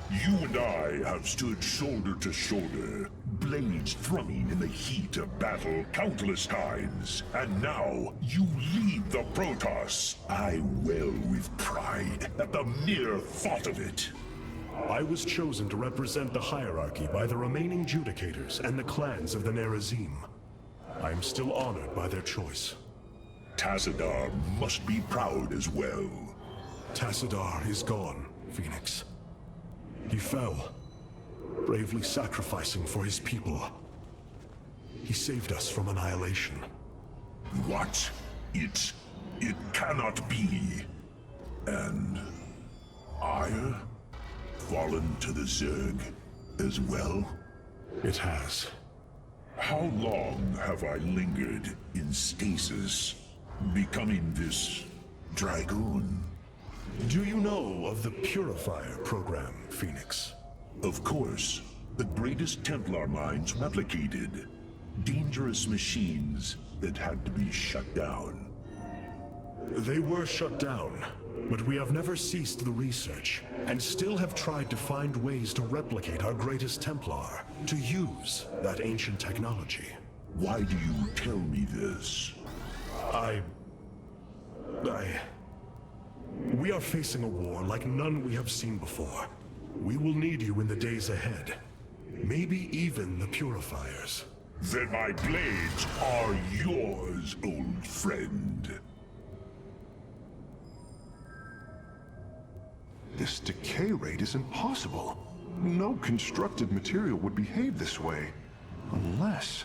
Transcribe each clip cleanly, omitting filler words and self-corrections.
You and I have stood shoulder to shoulder, blades thrumming in the heat of battle countless times. And now, you lead the Protoss. I wail with pride at the mere thought of it. I was chosen to represent the hierarchy by the remaining Judicators and the clans of the Nerazim. I am still honored by their choice. Tassadar must be proud as well. Tassadar is gone, Fenix. He fell, bravely sacrificing for his people. He saved us from annihilation. What? It cannot be. And Ire? Fallen to the Zerg as well? It has. How long have I lingered in stasis, becoming this Dragoon? Do you know of the Purifier program, Fenix? Of course. The greatest Templar minds replicated. Dangerous machines that had to be shut down. They were shut down, but we have never ceased the research, and still have tried to find ways to replicate our greatest Templar, to use that ancient technology. Why do you tell me this? We are facing a war like none we have seen before. We will need you in the days ahead. Maybe even the Purifiers. Then my blades are yours, old friend. This decay rate is impossible. No constructed material would behave this way. Unless...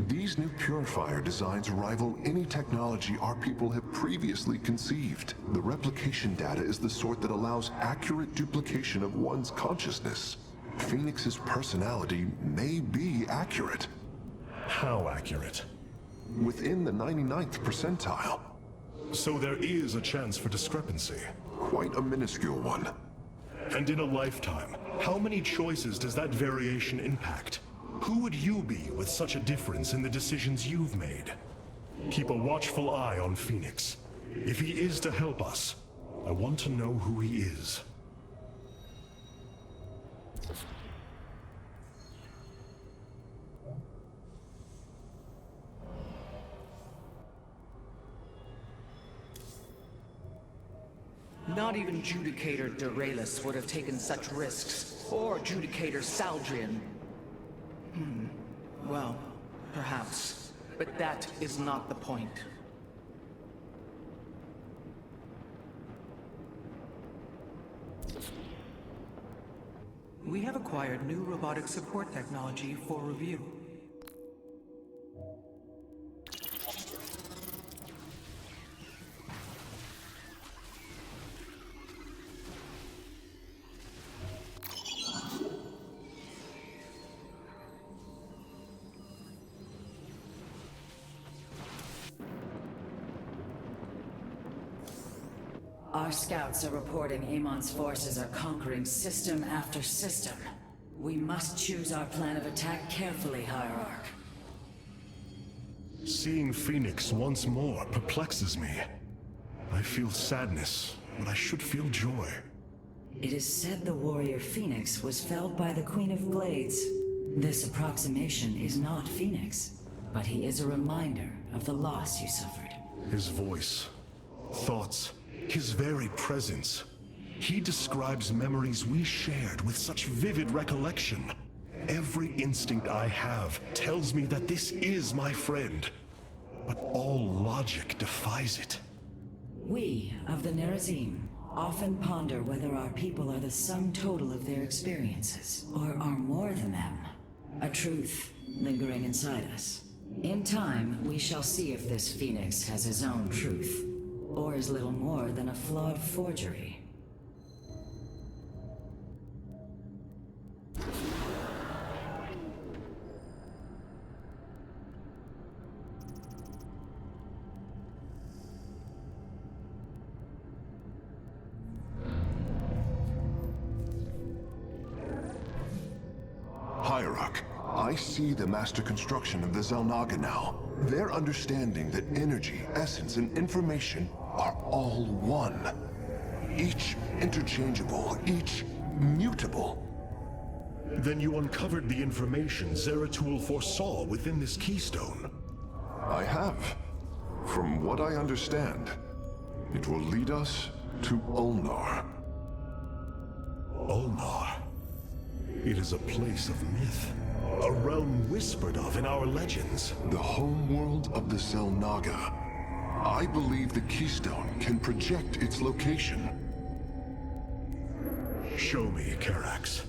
These new purifier designs rival any technology our people have previously conceived. The replication data is the sort that allows accurate duplication of one's consciousness. Fenix's personality may be accurate. How accurate? Within the 99th percentile. So there is a chance for discrepancy. Quite a minuscule one. And in a lifetime, how many choices does that variation impact? Who would you be with such a difference in the decisions you've made? Keep a watchful eye on Fenix. If he is to help us, I want to know who he is. Not even Judicator Duralus would have taken such risks, or Judicator Saldrian. Well, perhaps. But that is not the point. We have acquired new robotic support technology for review. Our scouts are reporting Amon's forces are conquering system after system. We must choose our plan of attack carefully, Hierarch. Seeing Fenix once more perplexes me. I feel sadness, but I should feel joy. It is said the warrior Fenix was felled by the Queen of Blades. This approximation is not Fenix, but he is a reminder of the loss you suffered. His voice, thoughts, his very presence. He describes memories we shared with such vivid recollection. Every instinct I have tells me that this is my friend, but all logic defies it. We, of the Nerazim, often ponder whether our people are the sum total of their experiences, or are more than them. A truth lingering inside us. In time, we shall see if this Fenix has his own truth, or is little more than a flawed forgery. Hierarch, I see the master construction of the Zelnaga now. Their understanding that energy, essence, and information are all one. each interchangeable, each mutable. Then you uncovered the information Zeratul foresaw within this keystone. I have. From what I understand, it will lead us to Ulnar. Ulnar. It is a place of myth. A realm whispered of in our legends. The homeworld of the Xel'Naga. I believe the keystone can project its location. Show me, Karax.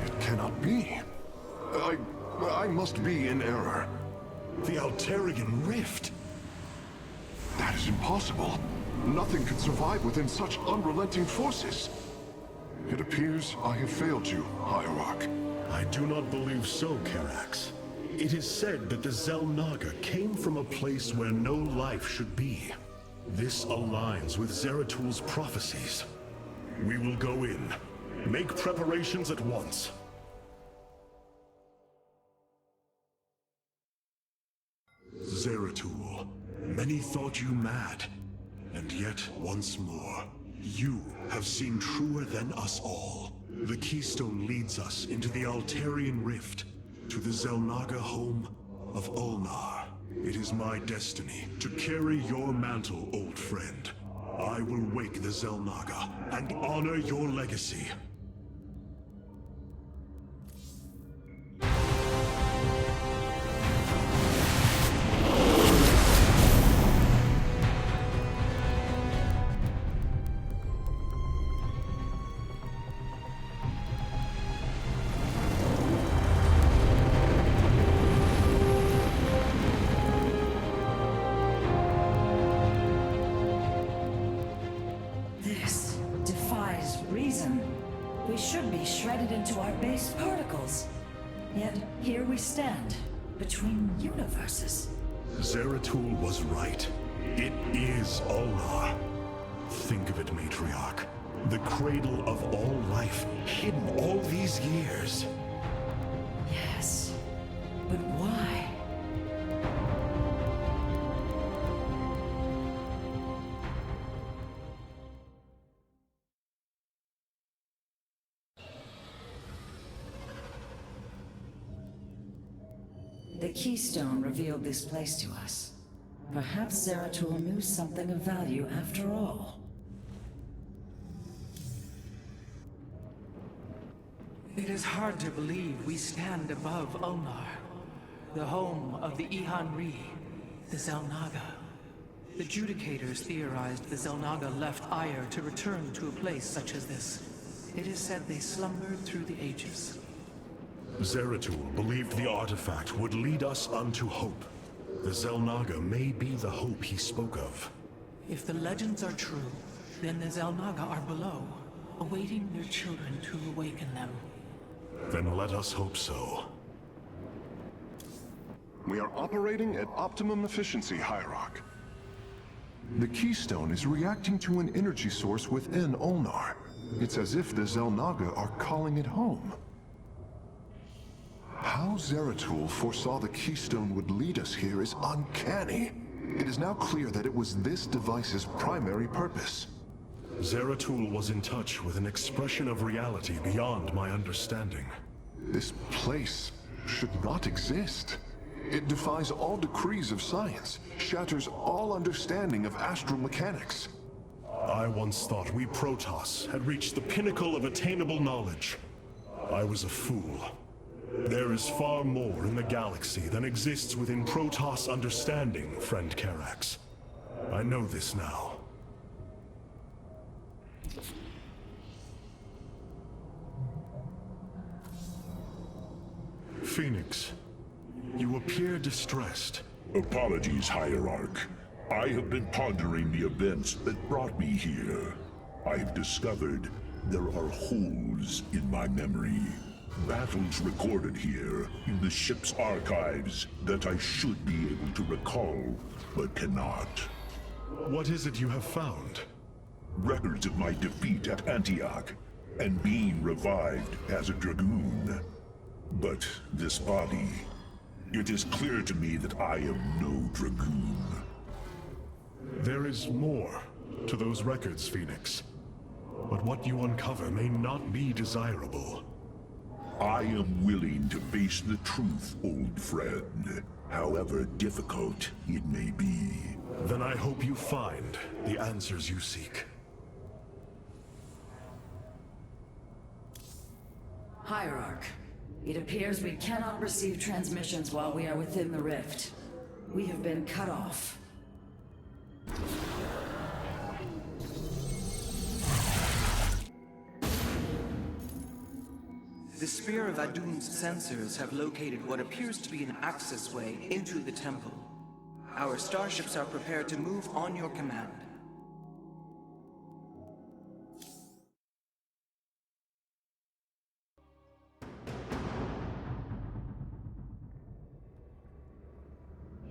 It cannot be. I must be in error. The Alterian Rift. That is impossible. Nothing could survive within such unrelenting forces. It appears I have failed you, Hierarch. I do not believe so, Karax. It is said that the Xel'Naga came from a place where no life should be. This aligns with Zeratul's prophecies. We will go in. Make preparations at once. Zeratul, many thought you mad. And yet, once more, you have seen truer than us all. The keystone leads us into the Alterian Rift, to the Xel'Naga home of Ulnar. It is my destiny to carry your mantle, old friend. I will wake the Xel'Naga and honor your legacy. This defies reason. We should be shredded into our base particles. Yet here we stand, between universes. Zeratul was right. It is Ulnar. Think of it, Matriarch. The cradle of all life, hidden all these years. Yes, but why? The keystone revealed this place to us. Perhaps Zeratul knew something of value after all. It is hard to believe we stand above Ulnar, the home of the Ihan-Ri, the Xel'Naga. The Judicators theorized the Xel'Naga left Aiur to return to a place such as this. It is said they slumbered through the ages. Zeratul believed the artifact would lead us unto hope. The Xel'Naga may be the hope he spoke of. If the legends are true, then the Xel'Naga are below, awaiting their children to awaken them. Then let us hope so. We are operating at optimum efficiency, Hierarch. The keystone is reacting to an energy source within Ulnar. It's as if the Xel'Naga are calling it home. How Zeratul foresaw the keystone would lead us here is uncanny. It is now clear that it was this device's primary purpose. Zeratul was in touch with an expression of reality beyond my understanding. This place should not exist. It defies all decrees of science, shatters all understanding of astral mechanics. I once thought we Protoss had reached the pinnacle of attainable knowledge. I was a fool. There is far more in the galaxy than exists within Protoss understanding, friend Karax. I know this now. Fenix, you appear distressed. Apologies, Hierarch. I have been pondering the events that brought me here. I've discovered there are holes in my memory. Battles recorded here in the ship's archives that I should be able to recall, but cannot. What is it you have found? records of my defeat at Antioch, and being revived as a dragoon. But this body, it is clear to me that I am no dragoon. There is more to those records, Fenix. But what you uncover may not be desirable. I am willing to face the truth, old friend, however difficult it may be. Then I hope you find the answers you seek. Hierarch, it appears we cannot receive transmissions while we are within the rift. We have been cut off. The Spear of Adun's sensors have located what appears to be an access way into the temple. Our starships are prepared to move on your command.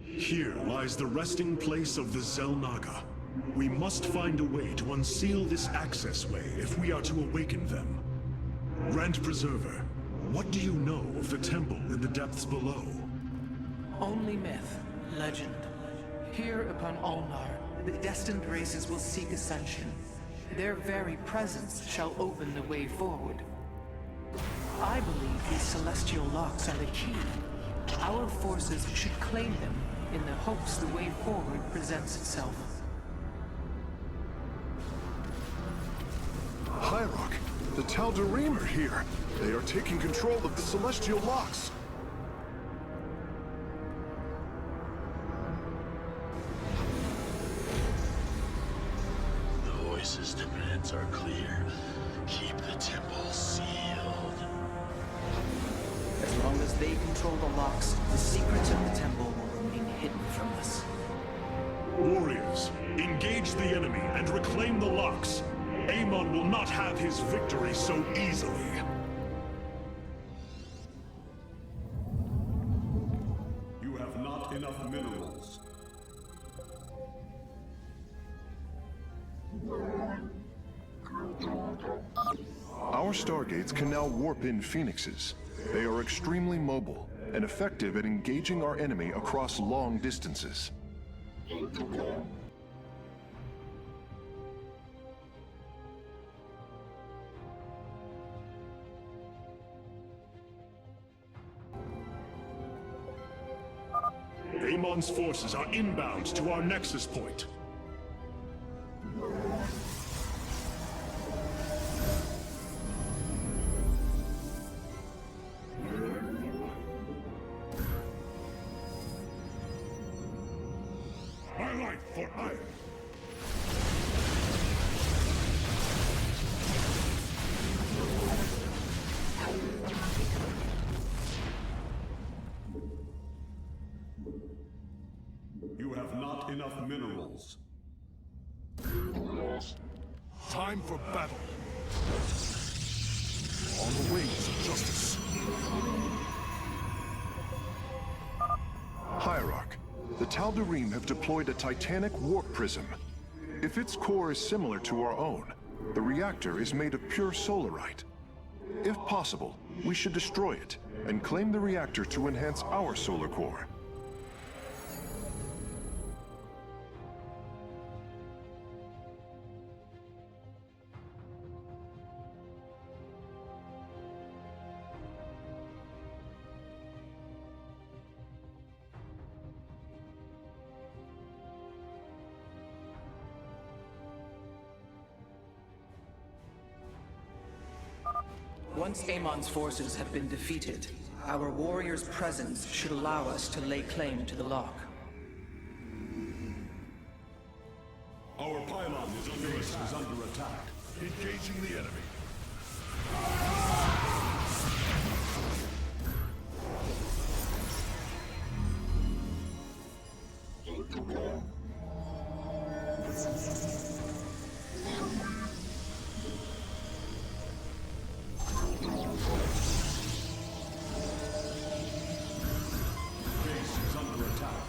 Here lies the resting place of the Xel'Naga. We must find a way to unseal this access way if we are to awaken them. Grand Preserver, what do you know of the temple in the depths below? Only myth, legend. Here upon Ulnar, the destined races will seek ascension. Their very presence shall open the way forward. I believe these celestial locks are the key. Our forces should claim them in the hopes the way forward presents itself. Hierarch, the Tal'Darim are here. They are taking control of the celestial locks. The voices' demands are clear. Keep the temple sealed. As long as they control the locks, the secrets of the temple will remain hidden from us. Warriors, engage the enemy and reclaim the locks. Amon will not have his victory so easily. You have not enough minerals. Our stargates can now warp in Phoenixes. They are extremely mobile and effective at engaging our enemy across long distances. Amon's forces are inbound to our nexus point. My life for iron! You have not enough minerals. Time for battle! On the wings of justice! Hierarch, the Tal'Darim have deployed a titanic warp prism. If its core is similar to our own, the reactor is made of pure solarite. If possible, we should destroy it and claim the reactor to enhance our solar core. Once Amon's forces have been defeated, our warriors' presence should allow us to lay claim to the lock. Our pylon is under attack. Engaging the enemy. Base is under attack.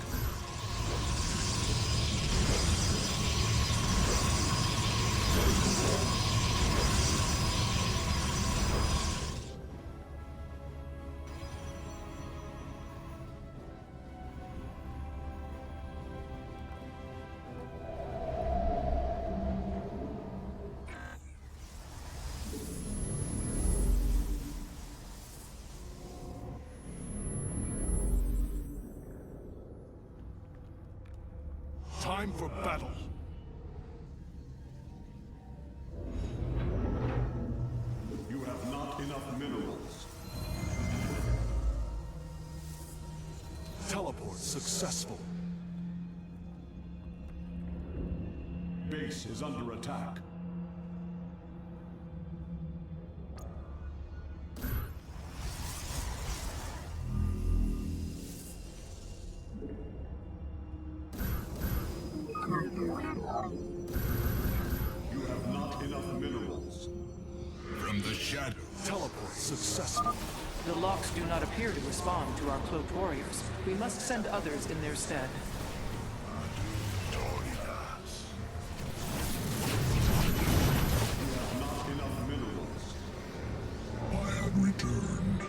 Time for battle. You have not enough minerals. Teleport successful. Base is under attack. You have not enough minerals. From the shadow. Teleport successful. The locks do not appear to respond to our cloaked warriors. We must send others in their stead. You have not enough minerals. I have returned.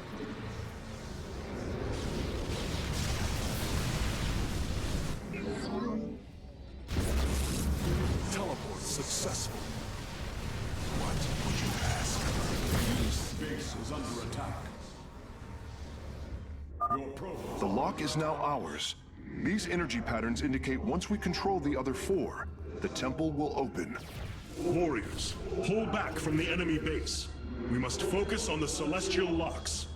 Teleport successful. What would you ask? Base is under attack. Your pro. The lock is now ours. These energy patterns indicate once we control the other four, the temple will open. Warriors, pull back from the enemy base. We must focus on the celestial locks.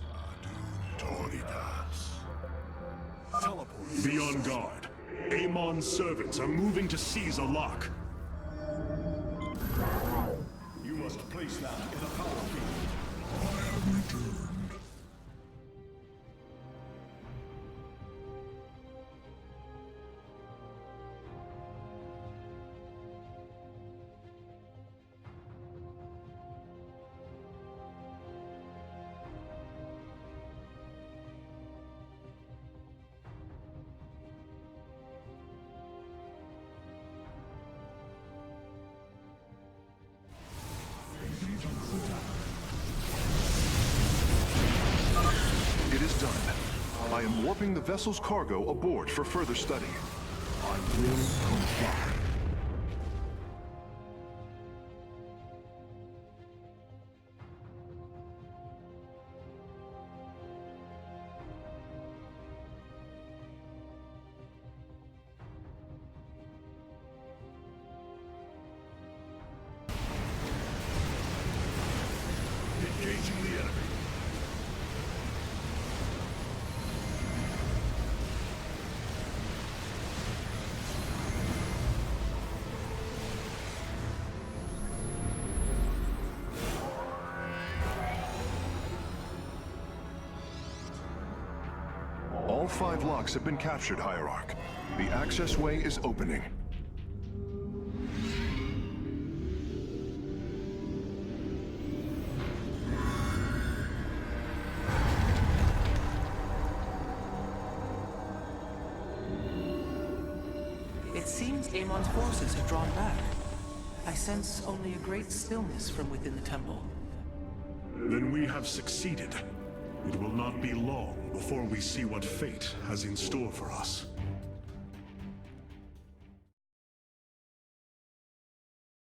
Teleport. Be on guard. Amon's servants are moving to seize a lock. You must place that in a power field. I have returned. It is done. I am warping the vessel's cargo aboard for further study. I will comply. Engaging the enemy. All 5 locks have been captured, Hierarch. The access way is opening. It seems Amon's forces have drawn back. I sense only a great stillness from within the temple. Then we have succeeded. It will not be long before we see what fate has in store for us.